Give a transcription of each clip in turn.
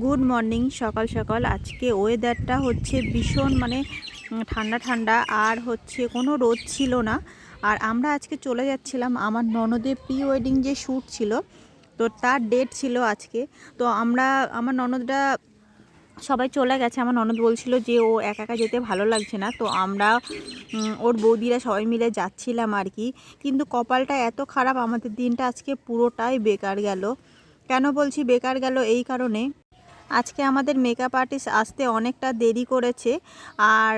Good morning. সকাল সকাল আজকে ওয়েদারটা হচ্ছে ভীষণ ঠান্ডা ঠান্ডা, আর হচ্ছে কোনো রোদ ছিল না। আর আমরা আজকে চলে যাচ্ছিলাম আমার ননদের প্রি ওয়েডিং যে শ্যুট ছিল, তো তার ডেট ছিল আজকে। তো আমার ননদরা সবাই চলে গেছে। আমার ননদ বলছিল যে ও একা একা যেতে ভালো লাগছে না, তো আমরা ওর বৌদিরা সবাই মিলে যাচ্ছিলাম আর কি। কিন্তু কপালটা এত খারাপ, আমাদের দিনটা আজকে পুরোটাই বেকার গেল। কেন বলছি বেকার গেল? এই কারণে আজকে আমাদের মেকআপ আর্টিস্ট আসতে অনেকটা দেরি করেছে। আর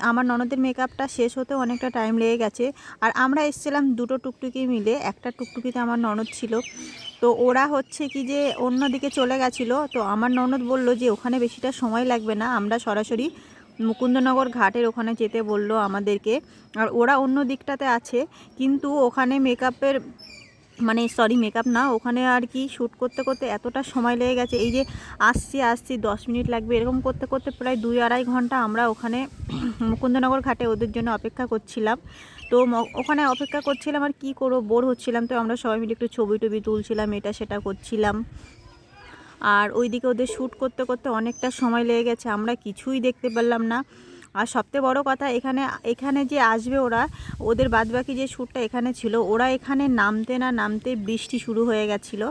আমার ননদের মেকআপটা শেষ হতে অনেকটা টাইম লেগে গেছে। আর আমরা এসেছিলাম দুটো টুকটুকি মিলে, একটা টুকটুকিতে আমার ননদ ছিল। তো ওরা হচ্ছে কি যে অন্য দিকে চলে গেছিলো। তো আমার ননদ বলল যে ওখানে বেশিটা সময় লাগবে না, আমরা সরাসরি মুকুন্দনগর ঘাটের ওখানে যেতে বলল আমাদেরকে। আর ওরা অন্য দিকটাতে আছে, কিন্তু ওখানে মেকআপের মেকআপ না, ওখানে আর কি শ্যুট করতে করতে এতটা সময় লেগে গেছে। এই যে আসছি 10 মিনিট লাগবে, এরকম করতে করতে প্রায় 2-2.5 ঘন্টা আমরা ওখানে মুকুন্দনগর ঘাটে ওদের জন্য অপেক্ষা করছিলাম। তো ওখানে অপেক্ষা করছিলাম, আর কি করবো, বোর হচ্ছিলাম। তো আমরা সবাই মিলে একটু ছবি টবি তুলছিলাম, এটা সেটা করছিলাম। আর ওইদিকে ওদের শ্যুট করতে করতে অনেকটা সময় লেগে গেছে, আমরা কিছুই দেখতে পারলাম না। আর সবথেকে বড় কথা, এখানে যে আসবে ওরা, ওদের বাদবাকি যে শ্যুটটা এখানে ছিল, ওরা এখানে নামতে বৃষ্টি শুরু হয়ে গেছিলো।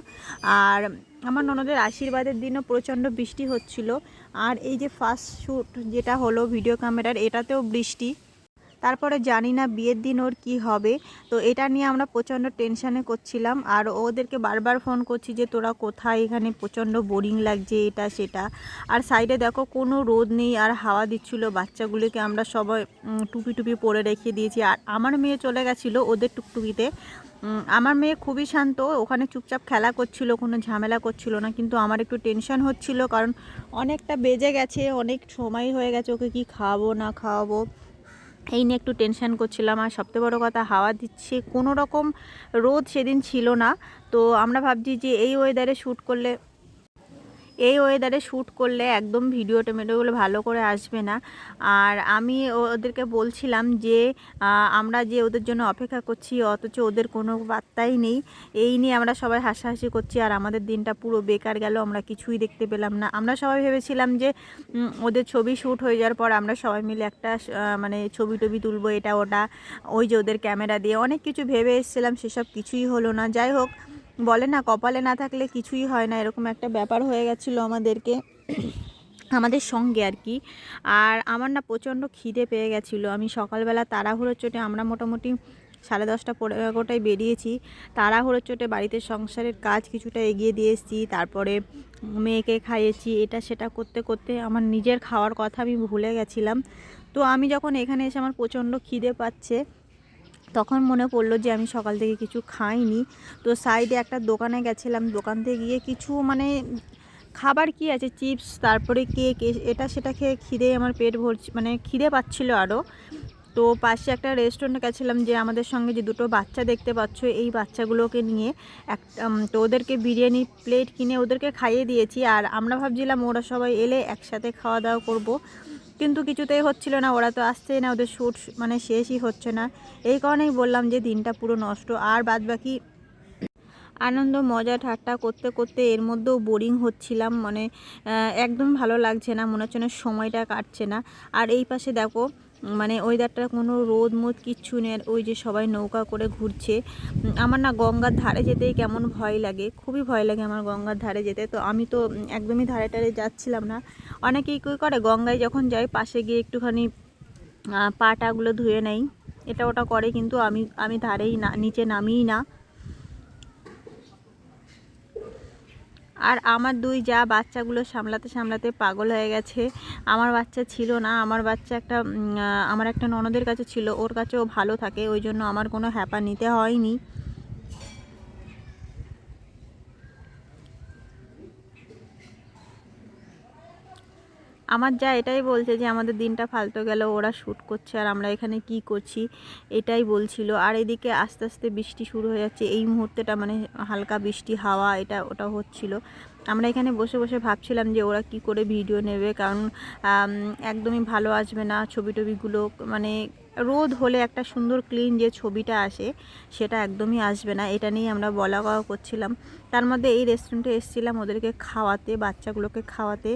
আর আমার ননদের আশীর্বাদের দিনও প্রচণ্ড বৃষ্টি হচ্ছিল। আর এই যে ফার্স্ট শ্যুট যেটা হলো ভিডিও ক্যামেরার, এটাতেও বৃষ্টি। তারপরে জানি না বিয়ের দিন ওর কি হবে। তো এটা নিয়ে আমরা প্রচণ্ড টেনশানে করছিলাম। আর ওদেরকে বারবার ফোন করছি যে তোরা কোথায়, এখানে প্রচণ্ড বোরিং লাগছে, এটা সেটা। আর সাইডে দেখো কোনো রোদ নেই, আর হাওয়া দিচ্ছিলো। বাচ্চাগুলোকে আমরা সবাই টুপি টুপি পরে রেখে দিয়েছি। আর আমার মেয়ে চলে গেছিলো ওদের টুকটুকিতে। আমার মেয়ে খুবই শান্ত, ওখানে চুপচাপ খেলা করছিল, কোনো ঝামেলা করছিল না। কিন্তু আমার একটু টেনশন হচ্ছিল, কারণ অনেকটা বেজে গেছে, অনেক সময় হয়ে গেছে, ওকে কি খাওয়াবো না খাওয়াবো এই নিয়ে একটু টেনশান করছিলাম। আর সবথেকে বড়ো কথা, হাওয়া দিচ্ছে, কোনো রকম রোদ সেদিন ছিল না। তো আমরা ভাবছি যে এই ওয়েদারে শ্যুট করলে একদম ভিডিও টেমেটোগুলো ভালো করে আসবে না। আর আমি ওদেরকে বলছিলাম যে আমরা যে ওদের জন্য অপেক্ষা করছি, অথচ ওদের কোনো পাত্তাই নেই। এই নিয়ে আমরা সবাই হাসাহাসি করছি, আর আমাদের দিনটা পুরো বেকার গেল, আমরা কিছুই দেখতে পেলাম না। আমরা সবাই ভেবেছিলাম যে ওদের ছবি শ্যুট হয়ে যাওয়ার পর আমরা সবাই মিলে একটা ছবি টবি তুলবো, এটা ওটা, ওই যে ওদের ক্যামেরা দিয়ে অনেক কিছু ভেবে এসেছিলাম, সেসব কিছুই হলো না। যাই হোক, বলে না কপালে না থাকলে কিছুই হয় না, এরকম একটা ব্যাপার হয়ে গেছিলো আমাদের সঙ্গে আর কি। আর আমার না প্রচণ্ড খিদে পেয়ে গেছিলো। আমি সকালবেলা তাড়াহুড়োর চোটে, আমরা মোটামুটি 10:30 পৌনে 11টায় বেরিয়েছি। তাড়াহুড়োর চোটে বাড়িতে সংসারের কাজ কিছুটা এগিয়ে দিয়ে এসেছি, তারপরে মেয়েকে খাইয়েছি, এটা সেটা করতে করতে আমার নিজের খাওয়ার কথা আমি ভুলে গেছিলাম। তো আমি যখন এখানে এসে আমার প্রচণ্ড খিদে পাচ্ছে, তখন মনে পড়লো যে আমি সকাল থেকে কিছু খাইনি। তো সাইডে একটা দোকানে গেছিলাম, দোকান থেকে গিয়ে কিছু খাবার কি আছে, চিপস, তারপরে কেক, এটা সেটা খেয়ে খিদে আমার পেট ভরছে, খিদে পাচ্ছিলো আরও। তো পাশে একটা রেস্টুরেন্টে গেছিলাম, যে আমাদের সঙ্গে যে দুটো বাচ্চা দেখতে পাচ্ছ, এই বাচ্চাগুলোকে নিয়ে তো ওদেরকে বিরিয়ানি প্লেট কিনে ওদেরকে খাইয়ে দিয়েছি। আর আমরা ভাবছিলাম ওরা সবাই এলে একসাথে খাওয়া দাওয়া করব, কিন্তু কিছুতেই হচ্ছিল না, ওরা তো আসছেই না, ওদের শ্যুট শেষই হচ্ছে না। এই কারণেই বললাম যে দিনটা পুরো নষ্ট। আর বাদবাকি আনন্দ মজা ঠাট্টা করতে করতে এর মধ্যেও বোরিং হচ্ছিলাম, একদম ভালো লাগছে না, মনে হচ্ছে না সময়টা কাটছে না। আর এই পাশে দেখো ওয়েদারটা কোনো রোদ মোদ কিচ্ছু নেই, আর ওই যে সবাই নৌকা করে ঘুরছে। আমার না গঙ্গার ধারে যেতেই কেমন ভয় লাগে, খুবই ভয় লাগে আমার গঙ্গার ধারে যেতে। তো আমি তো একদমই ধারে টারে যাচ্ছিলাম না। অনেকেই কী করে, গঙ্গায় যখন যায় পাশে গিয়ে একটুখানি পাটাগুলো ধুয়ে নেই, এটা ওটা করে, কিন্তু আমি ধারেই না, নিচে নামিই না। আর আমার দুই যা বাচ্চাগুলো সামলাতে সামলাতে পাগল হয়ে গেছে। আমার বাচ্চা ছিল না, আমার বাচ্চা আমার একটা ননদের কাছে ছিল, ওর কাছেও ভালো থাকে, ওই জন্য আমার কোনো হ্যাপা নিতে হয়নি। আমার যা এটাই বলছে যে আমাদের দিনটা ফালতু গেল, ওরা শ্যুট করছে আর আমরা এখানে কি করছি এটাই বলছিল। আর এদিকে আস্তে আস্তে বৃষ্টি শুরু হয়ে যাচ্ছে, এই মুহূর্তেটা মানে হালকা বৃষ্টি হাওয়া এটা ওটা হচ্ছিল। আমরা এখানে বসে বসে ভাবছিলাম যে ওরা কি করে ভিডিও নেবে, কারণ একদমই ভালো আসবে না ছবি টবিগুলো, মানে রোদ হলে একটা সুন্দর ক্লিন যে ছবিটা আসে সেটা একদমই আসবে না, এটা নিয়ে আমরা বলা কওয়া করছিলাম। তার মধ্যে এই রেস্টুরেন্টে এসেছিলাম ওদেরকে খাওয়াতে, বাচ্চাগুলোকে খাওয়াতে,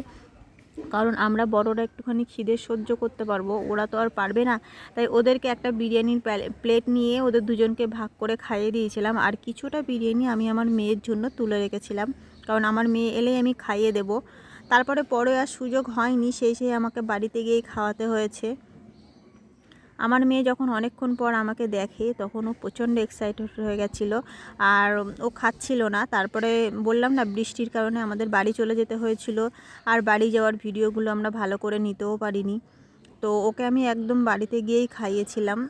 কারণ আমরা বড়রা একটুখানি খিদে সহ্য করতে পারবো, ওরা তো আর পারবে না। তাই ওদেরকে একটা বিরিয়ানির প্লেট নিয়ে ওদের দুজনকে ভাগ করে খাইয়ে দিয়েছিলাম। আর কিছুটা বিরিয়ানি আমি আমার মেয়ের জন্য তুলে রেখেছিলাম, কারণ আমার মেয়ে এলেই আমি খাইয়ে দেব। তারপরে পরে আর সুযোগ হয়নি, সেই আমাকে বাড়িতে গিয়েই খাওয়াতে হয়েছে। আমার মেয়ে যখন অনেকক্ষণ পর আমাকে দেখে তখন ও প্রচণ্ড এক্সাইটেড হয়ে গেছিলো, আর ও খাচ্ছিল না। তারপরে বললাম না বৃষ্টির কারণে আমাদের বাড়ি চলে যেতে হয়েছিল, আর বাড়ি যাওয়ার ভিডিওগুলো আমরা ভালো করে নিতেও পারিনি। তো ওকে আমি একদম বাড়িতে গিয়েই খাইয়েছিলাম।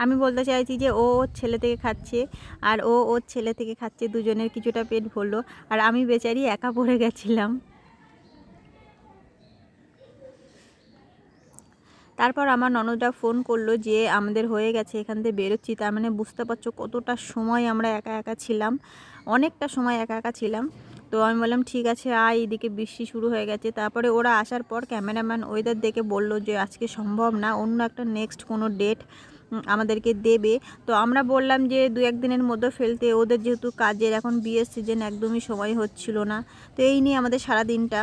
আমি বলতে চাইছি যে ও ওর ছেলে থেকে খাচ্ছে আর ও ওর ছেলে থেকে খাচ্ছে, দুজনের কিছুটা পেট ভরলো, আর আমি বেচারি একা পড়ে গেছিলাম। তারপর আমার ননদরা ফোন করলো যে আমাদের হয়ে গেছে, এখান থেকে বেরোচ্ছি। তার মানে বুঝতে পারছো কতটা সময় আমরা একা একা ছিলাম, অনেকটা সময় একা একা ছিলাম। তো আমি বললাম ঠিক আছে আয়, এদিকে বৃষ্টি শুরু হয়ে গেছে। তারপরে ওরা আসার পর ক্যামেরাম্যান ওয়েদার দেখে বলল যে আজকে সম্ভব না, অন্য একটা নেক্সট কোনো ডেট আমাদেরকে দেবে। তো আমরা বললাম যে 2-1 দিনের মধ্যে ফেলতে, ওদের যেহেতু কাজের এখন বিয়ের সিজন একদমই সময় হচ্ছিল না। তো এই নিয়ে আমাদের সারা দিনটা